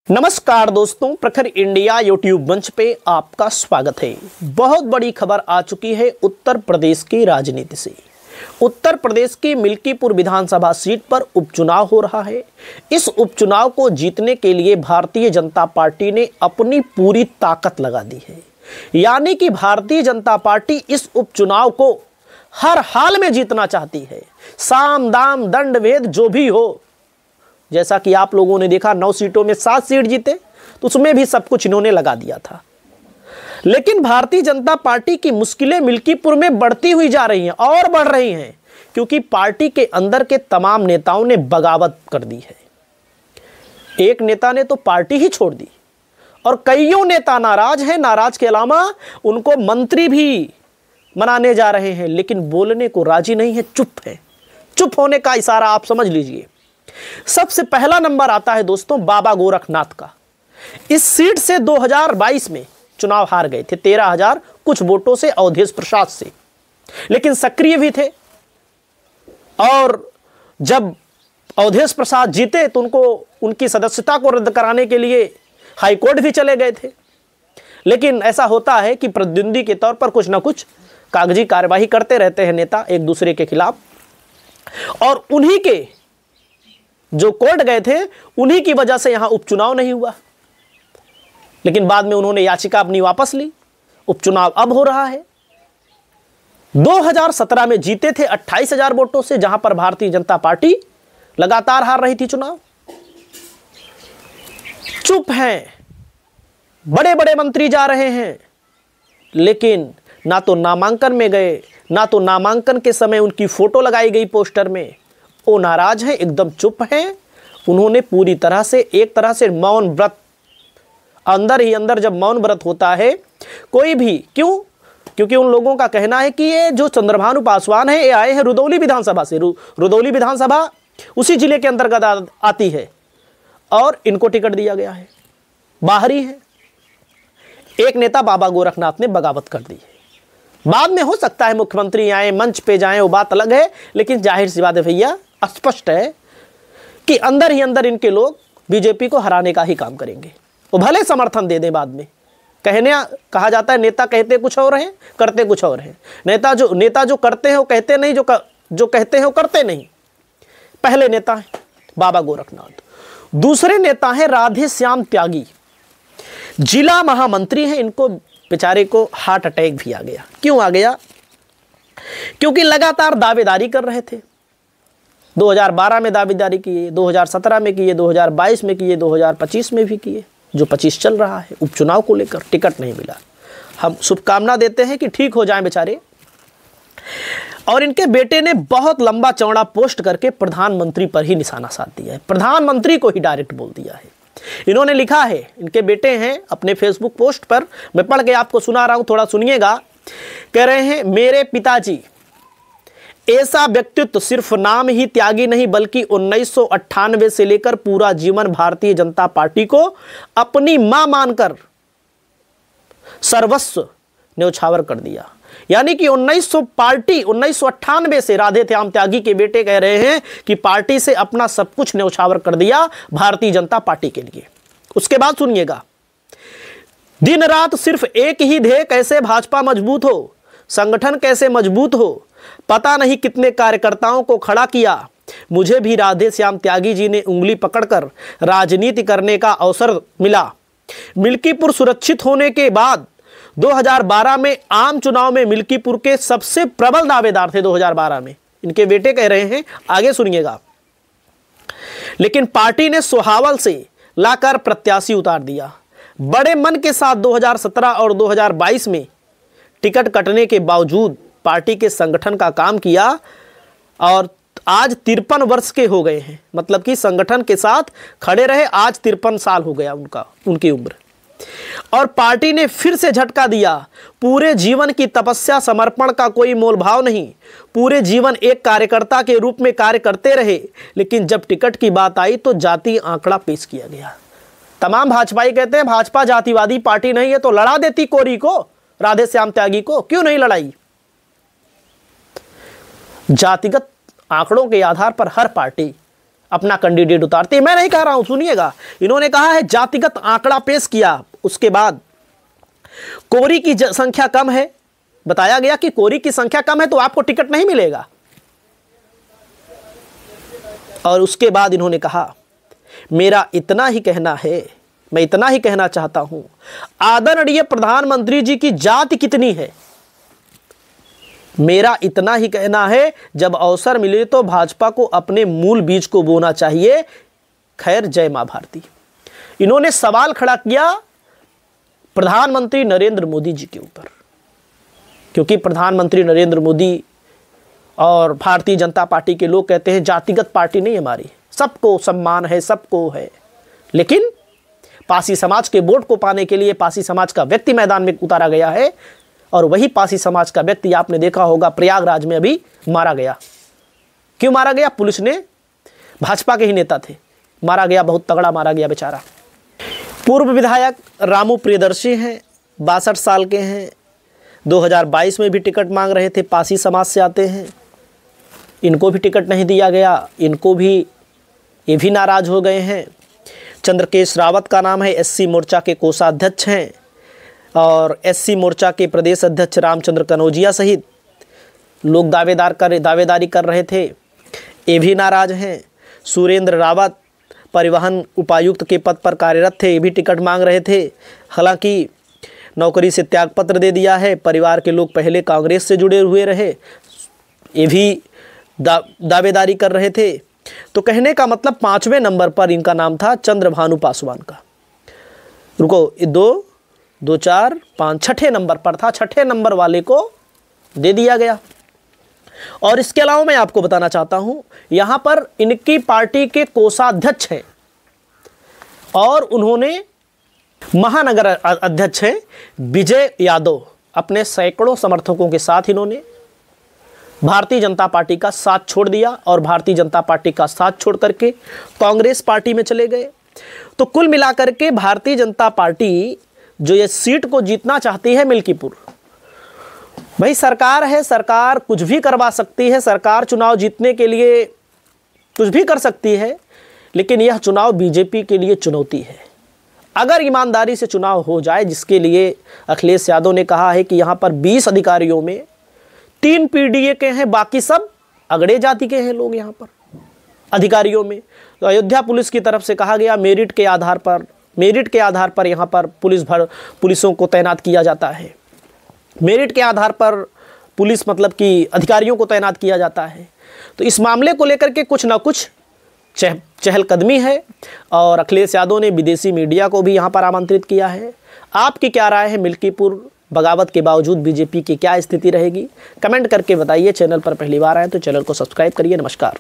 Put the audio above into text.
नमस्कार दोस्तों, प्रखर इंडिया यूट्यूब मंच पे आपका स्वागत है। बहुत बड़ी खबर आ चुकी है उत्तर प्रदेश की राजनीति से। उत्तर प्रदेश की मिल्कीपुर विधानसभा सीट पर उपचुनाव हो रहा है। इस उपचुनाव को जीतने के लिए भारतीय जनता पार्टी ने अपनी पूरी ताकत लगा दी है। यानी कि भारतीय जनता पार्टी इस उपचुनाव को हर हाल में जीतना चाहती है। साम दाम दंड भेद जो भी हो, जैसा कि आप लोगों ने देखा 9 सीटों में 7 सीट जीते, तो उसमें भी सब कुछ इन्होंने लगा दिया था। लेकिन भारतीय जनता पार्टी की मुश्किलें मिल्कीपुर में बढ़ती हुई जा रही हैं और बढ़ रही हैं, क्योंकि पार्टी के अंदर के तमाम नेताओं ने बगावत कर दी है। एक नेता ने तो पार्टी ही छोड़ दी और कईयों नेता नाराज हैं। नाराज के अलावा उनको मंत्री भी मनाने जा रहे हैं, लेकिन बोलने को राजी नहीं है, चुप है। चुप होने का इशारा आप समझ लीजिए। सबसे पहला नंबर आता है दोस्तों बाबा गोरखनाथ का। इस सीट से 2022 में चुनाव हार गए थे 13,000 कुछ वोटों से अवधेश प्रसाद से, लेकिन सक्रिय भी थे। और जब अवधेश प्रसाद जीते तो उनकी सदस्यता को रद्द कराने के लिए हाईकोर्ट भी चले गए थे। लेकिन ऐसा होता है कि प्रतिद्वंदी के तौर पर कुछ ना कुछ कागजी कार्यवाही करते रहते हैं नेता एक दूसरे के खिलाफ, और उन्हीं के जो कोर्ट गए थे उन्हीं की वजह से यहां उपचुनाव नहीं हुआ। लेकिन बाद में उन्होंने याचिका अपनी वापस ली। उपचुनाव अब हो रहा है। 2017 में जीते थे 28,000 वोटों से, जहां पर भारतीय जनता पार्टी लगातार हार रही थी चुनाव। चुप हैं, बड़े बड़े मंत्री जा रहे हैं, लेकिन ना तो नामांकन में गए, ना तो नामांकन के समय उनकी फोटो लगाई गई पोस्टर में। वो नाराज हैं, एकदम चुप हैं। उन्होंने पूरी तरह से एक तरह से मौन व्रत, अंदर ही अंदर जब मौन व्रत होता है कोई भी, क्योंकि उन लोगों का कहना है कि ये जो चंद्रभानु पासवान है ये आए हैं रुदौली विधानसभा से। रुदौली विधानसभा उसी जिले के अंतर्गत आती है और इनको टिकट दिया गया है, बाहरी है। एक नेता बाबा गोरखनाथ ने बगावत कर दी है। बाद में हो सकता है मुख्यमंत्री आए, मंच पे जाएं, वो बात अलग है, लेकिन जाहिर सी बात है भैया, स्पष्ट है कि अंदर ही अंदर इनके लोग बीजेपी को हराने का ही काम करेंगे। वो भले समर्थन दे दें बाद में। कहा जाता है नेता कहते कुछ और हैं, करते कुछ और हैं। नेता जो करते हैं वो कहते नहीं, जो कहते हैं वो करते नहीं। पहले नेता है बाबा गोरखनाथ। दूसरे नेता हैं राधे श्याम त्यागी, जिला महामंत्री हैं। इनको बेचारे को हार्ट अटैक भी आ गया। क्यों आ गया? क्योंकि लगातार दावेदारी कर रहे थे। 2012 में दावेदारी किए, 2017 में किए, 2022 में किए, 2025 में भी किए। जो 25 चल रहा है उपचुनाव को लेकर टिकट नहीं मिला। हम शुभकामना देते हैं कि ठीक हो जाएं बेचारे। और इनके बेटे ने बहुत लंबा चौड़ा पोस्ट करके प्रधानमंत्री पर ही निशाना साध दिया है। प्रधानमंत्री को ही डायरेक्ट बोल दिया है। इन्होंने लिखा है, इनके बेटे हैं, अपने फेसबुक पोस्ट पर, मैं पढ़ के आपको सुना रहा हूं, थोड़ा सुनिएगा। कह रहे हैं, मेरे पिताजी ऐसा व्यक्तित्व सिर्फ नाम ही त्यागी नहीं, बल्कि 1998 से लेकर पूरा जीवन भारतीय जनता पार्टी को अपनी मां मानकर सर्वस्व न्यौछावर कर दिया। यानी कि 1998 से राधे श्याम त्यागी के बेटे कह रहे हैं कि पार्टी से अपना सब कुछ न्यौछावर कर दिया भारतीय जनता पार्टी के लिए। उसके बाद सुनिएगा, दिन रात सिर्फ एक ही ध्येय, कैसे भाजपा मजबूत हो, संगठन कैसे मजबूत हो। पता नहीं कितने कार्यकर्ताओं को खड़ा किया। मुझे भी राधे श्याम त्यागी जी ने उंगली पकड़कर राजनीति करने का अवसर मिला। मिल्कीपुर सुरक्षित होने के बाद 2012 में आम चुनाव में मिल्कीपुर के सबसे प्रबल दावेदार थे 2012 में। इनके बेटे कह रहे हैं, आगे सुनिएगा। लेकिन पार्टी ने सोहावल से लाकर प्रत्याशी उतार दिया। बड़े मन के साथ 2017 और 2022 में टिकट कटने के बावजूद पार्टी के संगठन का काम किया और आज 53 वर्ष के हो गए हैं। मतलब कि संगठन के साथ खड़े रहे। आज 53 साल हो गया उनकी उम्र। और पार्टी ने फिर से झटका दिया। पूरे जीवन की तपस्या समर्पण का कोई मोलभाव नहीं। पूरे जीवन एक कार्यकर्ता के रूप में कार्य करते रहे, लेकिन जब टिकट की बात आई तो जाति आंकड़ा पेश किया गया। तमाम भाजपाई कहते हैं भाजपा जातिवादी पार्टी नहीं है, तो लड़ा देती कोरी को, राधे श्याम त्यागी को। क्यों नहीं लड़ाई? जातिगत आंकड़ों के आधार पर हर पार्टी अपना कैंडिडेट उतारती है। मैं नहीं कह रहा हूं, सुनिएगा। इन्होंने कहा है जातिगत आंकड़ा पेश किया, उसके बाद कोरी की संख्या कम है, बताया गया कि कोरी की संख्या कम है तो आपको टिकट नहीं मिलेगा। और उसके बाद इन्होंने कहा मेरा इतना ही कहना है, मैं इतना ही कहना चाहता हूं, आदरणीय प्रधानमंत्री जी की जाति कितनी है, मेरा इतना ही कहना है, जब अवसर मिले तो भाजपा को अपने मूल बीज को बोना चाहिए। खैर, जय मां भारती। इन्होंने सवाल खड़ा किया प्रधानमंत्री नरेंद्र मोदी जी के ऊपर, क्योंकि प्रधानमंत्री नरेंद्र मोदी और भारतीय जनता पार्टी के लोग कहते हैं जातिगत पार्टी नहीं हमारी, सबको सम्मान है, सबको है। लेकिन पासी समाज के वोट को पाने के लिए पासी समाज का व्यक्ति मैदान में उतारा गया है, और वही पासी समाज का व्यक्ति आपने देखा होगा प्रयागराज में अभी मारा गया। क्यों मारा गया? पुलिस ने, भाजपा के ही नेता थे, मारा गया, बहुत तगड़ा मारा गया बेचारा। पूर्व विधायक रामू प्रियदर्शी हैं, 62 साल के हैं, 2022 में भी टिकट मांग रहे थे, पासी समाज से आते हैं, इनको भी टिकट नहीं दिया गया, इनको भी, ये भी नाराज हो गए हैं। चंद्रकेश रावत का नाम है, एससी मोर्चा के कोषाध्यक्ष हैं, और एससी मोर्चा के प्रदेश अध्यक्ष रामचंद्र कनौजिया सहित लोग दावेदारी कर रहे थे, ये भी नाराज हैं। सुरेंद्र रावत परिवहन उपायुक्त के पद पर कार्यरत थे, ये भी टिकट मांग रहे थे, हालांकि नौकरी से त्यागपत्र दे दिया है। परिवार के लोग पहले कांग्रेस से जुड़े हुए रहे, ये भी दावेदारी कर रहे थे। तो कहने का मतलब 5वें नंबर पर इनका नाम था चंद्रभानु पासवान का। रुको, 2, 2, 4, 5, 6ठे नंबर पर था, 6ठे नंबर वाले को दे दिया गया। और इसके अलावा मैं आपको बताना चाहता हूं, यहां पर इनकी पार्टी के कोषाध्यक्ष हैं और उन्होंने महानगर अध्यक्ष हैं विजय यादव, अपने सैकड़ों समर्थकों के साथ इन्होंने भारतीय जनता पार्टी का साथ छोड़ दिया और भारतीय जनता पार्टी का साथ छोड़ करके कांग्रेस पार्टी में चले गए। तो कुल मिलाकर के भारतीय जनता पार्टी जो ये सीट को जीतना चाहती है मिल्कीपुर, भाई सरकार है, सरकार कुछ भी करवा सकती है, सरकार चुनाव जीतने के लिए कुछ भी कर सकती है, लेकिन यह चुनाव बीजेपी के लिए चुनौती है। अगर ईमानदारी से चुनाव हो जाए, जिसके लिए अखिलेश यादव ने कहा है कि यहाँ पर 20 अधिकारियों में 3 पीडीए के हैं, बाकी सब अगड़े जाति के हैं लोग यहाँ पर अधिकारियों में। तो अयोध्या पुलिस की तरफ से कहा गया मेरिट के आधार पर यहाँ पर पुलिसों को तैनात किया जाता है, मेरिट के आधार पर पुलिस मतलब कि अधिकारियों को तैनात किया जाता है। तो इस मामले को लेकर के कुछ ना कुछ चहलकदमी है, और अखिलेश यादव ने विदेशी मीडिया को भी यहाँ पर आमंत्रित किया है। आपकी क्या राय है? मिल्कीपुर बगावत के बावजूद बीजेपी की क्या स्थिति रहेगी? कमेंट करके बताइए। चैनल पर पहली बार आए तो चैनल को सब्सक्राइब करिए। नमस्कार।